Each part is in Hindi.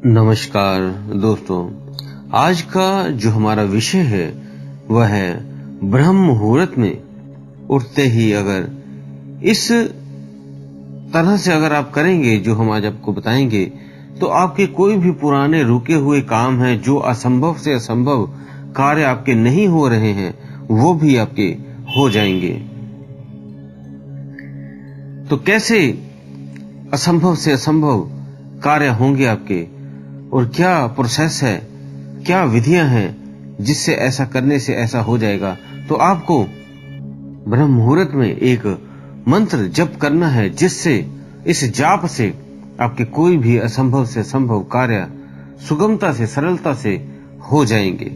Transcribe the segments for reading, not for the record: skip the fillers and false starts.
नमस्कार दोस्तों, आज का जो हमारा विषय है वह है ब्रह्म मुहूर्त में उठते ही अगर इस तरह से अगर आप करेंगे जो हम आज आपको बताएंगे तो आपके कोई भी पुराने रुके हुए काम हैं, जो असंभव से असंभव कार्य आपके नहीं हो रहे हैं, वो भी आपके हो जाएंगे। तो कैसे असंभव से असंभव कार्य होंगे आपके और क्या प्रोसेस है, क्या विधियां हैं जिससे ऐसा करने से ऐसा हो जाएगा। तो आपको ब्रह्म मुहूर्त में एक मंत्र जप करना है, जिससे इस जाप से आपके कोई भी असंभव से संभव कार्य सुगमता से सरलता से हो जाएंगे।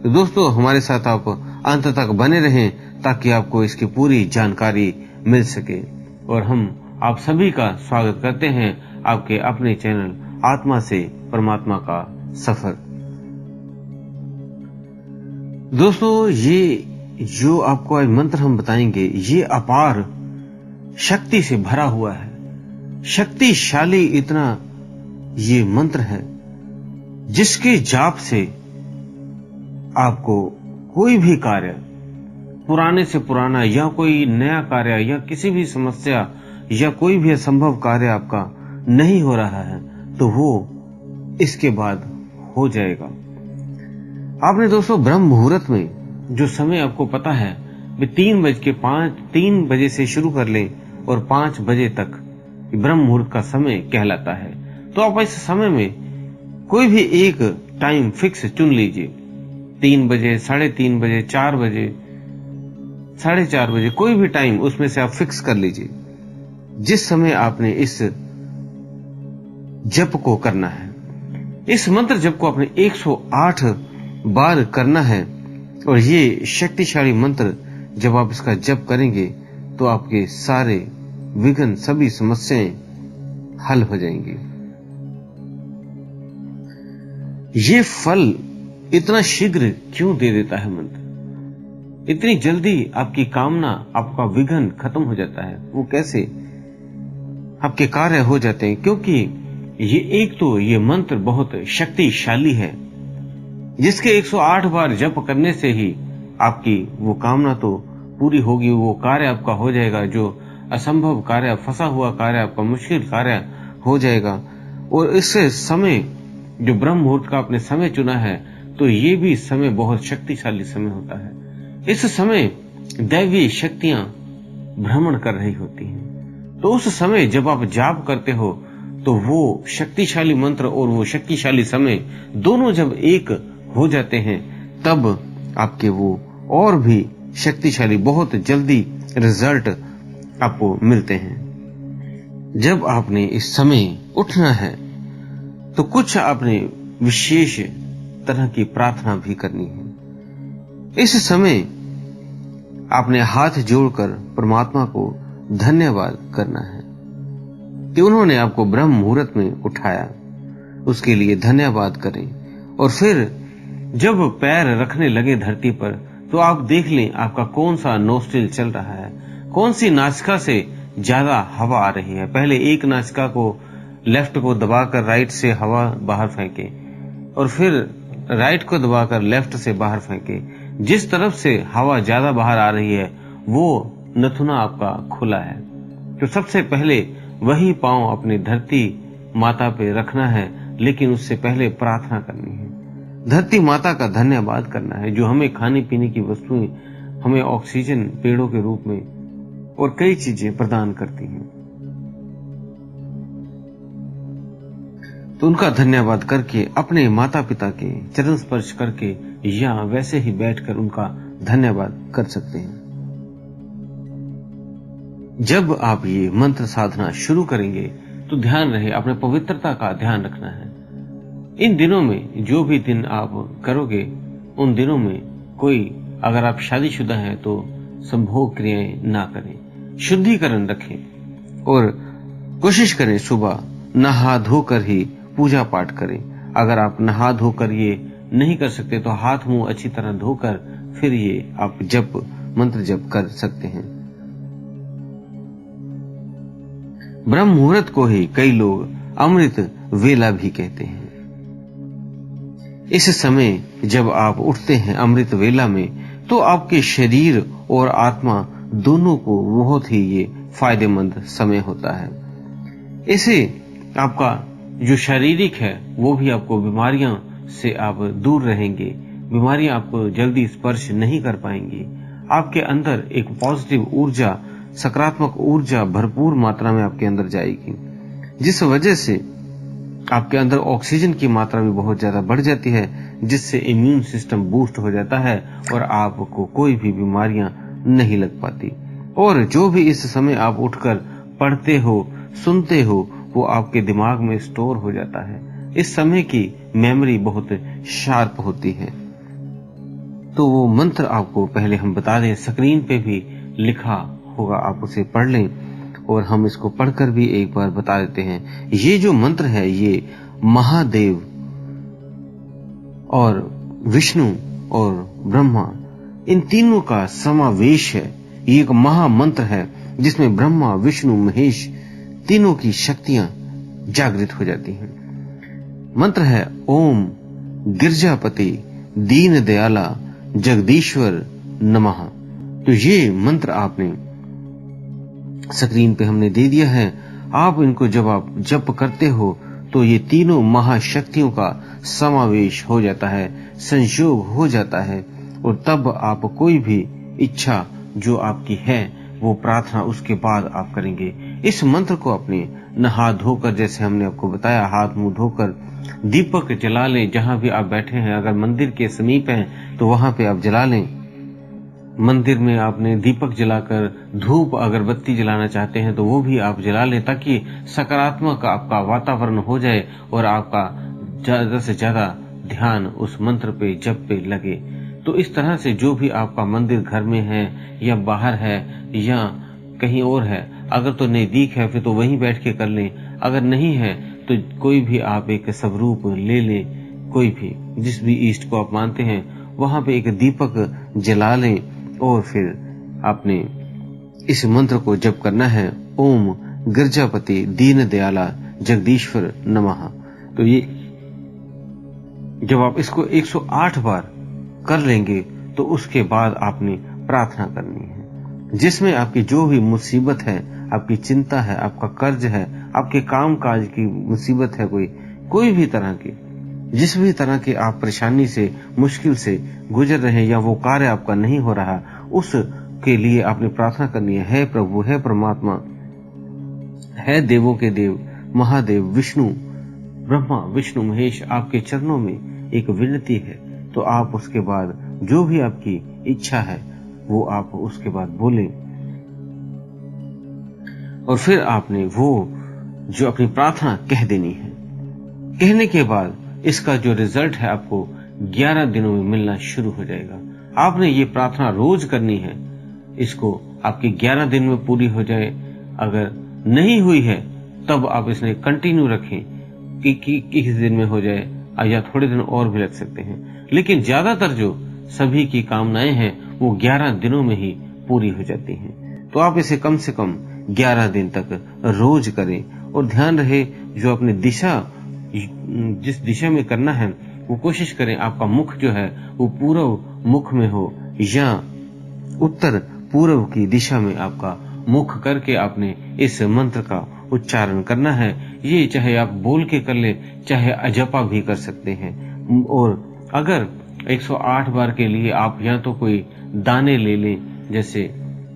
तो दोस्तों, हमारे साथ आप अंत तक बने रहें ताकि आपको इसकी पूरी जानकारी मिल सके। और हम आप सभी का स्वागत करते हैं आपके अपने चैनल आत्मा से परमात्मा का सफर। दोस्तों, ये जो आपको आज मंत्र हम बताएंगे, ये अपार शक्ति से भरा हुआ है, शक्तिशाली इतना ये मंत्र है जिसके जाप से आपको कोई भी कार्य, पुराने से पुराना या कोई नया कार्य या किसी भी समस्या या कोई भी असंभव कार्य आपका नहीं हो रहा है, तो वो इसके बाद हो जाएगा। आपने दोस्तों ब्रह्म मुहूर्त में जो समय आपको पता है, वे 3 बजे से शुरू कर लें और 5 बजे तक ब्रह्म मुहूर्त का समय कहलाता है। तो आप इस समय में कोई भी एक टाइम फिक्स चुन लीजिए, 3 बजे, 3:30 बजे, 4 बजे, 4:30 बजे, कोई भी टाइम उसमें से आप फिक्स कर लीजिए जिस समय आपने इस जप को करना है। इस मंत्र जप को आपने 108 बार करना है और ये शक्तिशाली मंत्र जब आप इसका जप करेंगे तो आपके सारे विघ्न, सभी समस्याएं हल हो जाएंगी। ये फल इतना शीघ्र क्यों दे देता है मंत्र? इतनी जल्दी आपकी कामना, आपका विघ्न खत्म हो जाता है, वो कैसे आपके कार्य हो जाते हैं? क्योंकि ये मंत्र बहुत शक्तिशाली है, जिसके 108 बार जप करने से ही आपकी वो कामना तो पूरी होगी, वो कार्य आपका हो जाएगा, जो असंभव कार्य, फंसा हुआ कार्य आपका मुश्किल कार्य हो जाएगा। और इस समय जो ब्रह्म मुहूर्त का आपने समय चुना है, तो ये भी समय बहुत शक्तिशाली समय होता है। इस समय दैवीय शक्तियां भ्रमण कर रही होती हैं। तो उस समय जब आप जाप करते हो तो वो शक्तिशाली मंत्र और वो शक्तिशाली समय दोनों जब एक हो जाते हैं, तब आपके वो और भी शक्तिशाली, बहुत जल्दी रिजल्ट आपको मिलते हैं। जब आपने इस समय उठना है तो कुछ आपने विशेष तरह की प्रार्थना भी करनी है। इस समय आपने हाथ जोड़कर परमात्मा को धन्यवाद करना है कि उन्होंने आपको ब्रह्म मुहूर्त में उठाया, उसके लिए धन्यवाद करें। और फिर जब पैर रखने लगे धरती पर, तो आप देख लें आपका कौन सा नोस्ट्रिल चल रहा है, कौन सी नासिका से ज्यादा हवा आ रही है। पहले एक नासिका को, लेफ्ट को दबाकर राइट से हवा बाहर फेंके और फिर राइट को दबाकर लेफ्ट से बाहर फेंके। जिस तरफ से हवा ज्यादा बाहर आ रही है वो नथुना आपका खुला है। तो सबसे पहले वही पांव अपनी धरती माता पे रखना है, लेकिन उससे पहले प्रार्थना करनी है, धरती माता का धन्यवाद करना है, जो हमें खाने पीने की वस्तुएं, हमें ऑक्सीजन पेड़ों के रूप में और कई चीजें प्रदान करती हैं। तो उनका धन्यवाद करके अपने माता पिता के चरण स्पर्श करके या वैसे ही बैठकर उनका धन्यवाद कर सकते हैं। जब आप ये मंत्र साधना शुरू करेंगे तो ध्यान रहे, अपने पवित्रता का ध्यान रखना है। इन दिनों में, जो भी दिन आप करोगे, उन दिनों में कोई, अगर आप शादीशुदा हैं तो संभोग क्रियाएं ना करें, शुद्धिकरण रखें और कोशिश करें सुबह नहा धोकर ही पूजा पाठ करें। अगर आप नहा धोकर ये नहीं कर सकते तो हाथ मुंह अच्छी तरह धोकर फिर ये आप मंत्र जप कर सकते हैं। ब्रह्म मुहूर्त को ही कई लोग अमृत वेला भी कहते हैं। इस समय जब आप उठते हैं अमृत वेला में, तो आपके शरीर और आत्मा दोनों को बहुत ही ये फायदेमंद समय होता है। इसे आपका जो शारीरिक है वो भी आपको बीमारियों से आप दूर रहेंगे, बीमारियां आपको जल्दी स्पर्श नहीं कर पाएंगी। आपके अंदर एक पॉजिटिव ऊर्जा, सकारात्मक ऊर्जा भरपूर मात्रा में आपके अंदर जाएगी, जिस वजह से आपके अंदर ऑक्सीजन की मात्रा भी बहुत ज्यादा बढ़ जाती है, जिससे इम्यून सिस्टम बूस्ट हो जाता है और आपको कोई भी बीमारियां नहीं लग पाती। और जो भी इस समय आप उठकर पढ़ते हो, सुनते हो, वो आपके दिमाग में स्टोर हो जाता है। इस समय की मेमोरी बहुत शार्प होती है। तो वो मंत्र आपको पहले हम बता दें, स्क्रीन पे भी लिखा होगा, आप उसे पढ़ लें और हम इसको पढ़कर भी एक बार बता देते हैं। ये जो मंत्र है ये महादेव और विष्णु और ब्रह्मा, इन तीनों का समावेश है। ये एक महामंत्र है जिसमें ब्रह्मा, विष्णु, महेश तीनों की शक्तियां जागृत हो जाती हैं। मंत्र है ओम गिरजापति दीन दयाला जगदीश्वर नमः। तो ये मंत्र आपने स्क्रीन पे हमने दे दिया है। आप इनको जब आप जप करते हो तो ये तीनों महाशक्तियों का समावेश हो जाता है, संयोग हो जाता है, और तब आप कोई भी इच्छा जो आपकी है वो प्रार्थना उसके बाद आप करेंगे। इस मंत्र को अपने नहा धोकर, जैसे हमने आपको बताया, हाथ मुंह धोकर दीपक जला लें। जहां भी आप बैठे हैं, अगर मंदिर के समीप हैं तो वहां पे आप जला लें। मंदिर में आपने दीपक जलाकर धूप अगरबत्ती जलाना चाहते हैं तो वो भी आप जला लें, ताकि सकारात्मक आपका वातावरण हो जाए और आपका ज्यादा से ज्यादा ध्यान उस मंत्र पे, जप पे लगे। तो इस तरह से जो भी आपका मंदिर घर में है या बाहर है या कहीं और है, अगर तो नजदीक है फिर तो वहीं बैठ के कर लें, अगर नहीं है तो कोई भी आप एक स्वरूप ले लें, कोई भी जिस भी ईष्ट को आप मानते हैं वहां पे एक दीपक जला लें और फिर आपने इस मंत्र को जप करना है, ओम गिरजापति दीन दयाला जगदीश्वर नमः। तो ये जब आप इसको 108 बार कर लेंगे तो उसके बाद आपने प्रार्थना करनी है, जिसमें आपकी जो भी मुसीबत है, आपकी चिंता है, आपका कर्ज है, आपके काम काज की मुसीबत है, कोई भी तरह की, जिस भी तरह की आप परेशानी से, मुश्किल से गुजर रहे हैं या वो कार्य आपका नहीं हो रहा, उसके लिए आपने प्रार्थना करनी है। हे प्रभु, हे परमात्मा, है देवों के देव महादेव विष्णु, ब्रह्मा, विष्णु, महेश, आपके चरणों में एक विनती है। तो आप उसके बाद जो भी आपकी इच्छा है वो आप उसके बाद बोलें, और फिर आपने वो जो अपनी प्रार्थना कह देनी है। कहने के बाद इसका जो रिजल्ट है आपको 11 दिनों में मिलना शुरू हो जाएगा। आपने ये प्रार्थना रोज करनी है, इसको आपके 11 दिन में पूरी हो जाए। अगर नहीं हुई है तब आप इसने कंटिन्यू रखें कि किस दिन में हो जाए, या थोड़े दिन और भी लग सकते हैं, लेकिन ज्यादातर जो सभी की कामनाएं हैं वो 11 दिनों में ही पूरी हो जाती हैं। तो आप इसे कम से कम 11 दिन तक रोज करें, और ध्यान रहे जो अपनी दिशा, जिस दिशा में करना है वो कोशिश करें आपका मुख जो है वो पूर्व मुख में हो, या उत्तर पूर्व की दिशा में आपका मुख करके आपने इस मंत्र का उच्चारण करना है। ये चाहे आप बोल के कर ले, चाहे अजपा भी कर सकते हैं। और अगर 108 बार के लिए आप या तो कोई दाने ले लें, जैसे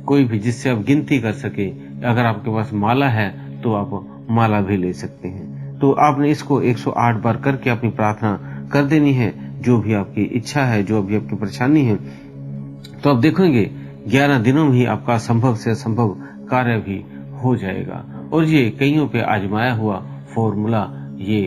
कोई भी जिससे आप गिनती कर सके, अगर आपके पास माला है तो आप माला भी ले सकते हैं। तो आपने इसको 108 बार करके अपनी प्रार्थना कर देनी है, जो भी आपकी इच्छा है, जो भी आपकी परेशानी है। तो आप देखेंगे 11 दिनों में ही आपका संभव से असंभव कार्य भी हो जाएगा। और ये कईयों पे आजमाया हुआ फॉर्मूला, ये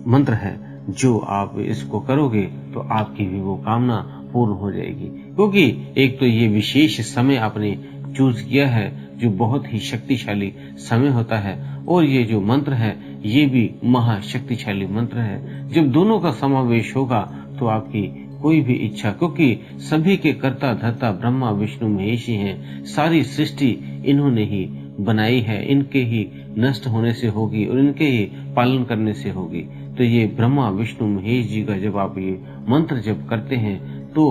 मंत्र है, जो आप इसको करोगे तो आपकी भी वो कामना पूर्ण हो जाएगी। क्योंकि एक तो ये विशेष समय आपने चूज किया है जो बहुत ही शक्तिशाली समय होता है, और ये जो मंत्र है ये भी महाशक्तिशाली मंत्र है। जब दोनों का समावेश होगा तो आपकी कोई भी इच्छा, क्योंकि सभी के कर्ता धर्ता ब्रह्मा विष्णु महेश ही हैं, सारी सृष्टि इन्होंने ही बनाई है, इनके ही नष्ट होने से होगी और इनके ही पालन करने से होगी। तो तो ये ब्रह्मा विष्णु महेश जी का जब आप ये मंत्र जप करते हैं तो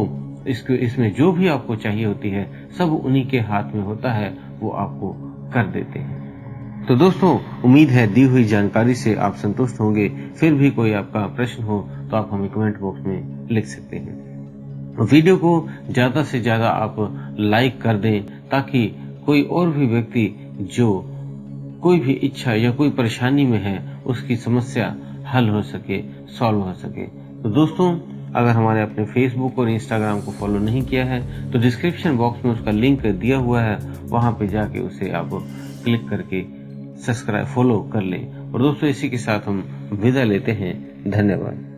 इसमें जो भी आपको चाहिए होती है सब उन्हीं के हाथ में होता है, वो आपको कर देते हैं। तो दोस्तों, उम्मीद है दी हुई जानकारी से आप संतुष्ट होंगे। फिर भी कोई आपका प्रश्न हो तो आप हमें कमेंट बॉक्स में लिख सकते हैं। वीडियो को ज्यादा से ज्यादा आप लाइक कर दें ताकि कोई और भी व्यक्ति जो कोई भी इच्छा या कोई परेशानी में है उसकी समस्या हल हो सके, सॉल्व हो सके। तो दोस्तों, अगर हमारे अपने फेसबुक और इंस्टाग्राम को फॉलो नहीं किया है तो डिस्क्रिप्शन बॉक्स में उसका लिंक दिया हुआ है, वहां पे जाके उसे आप क्लिक करके सब्सक्राइब फॉलो कर लें। और दोस्तों, इसी के साथ हम विदा लेते हैं। धन्यवाद।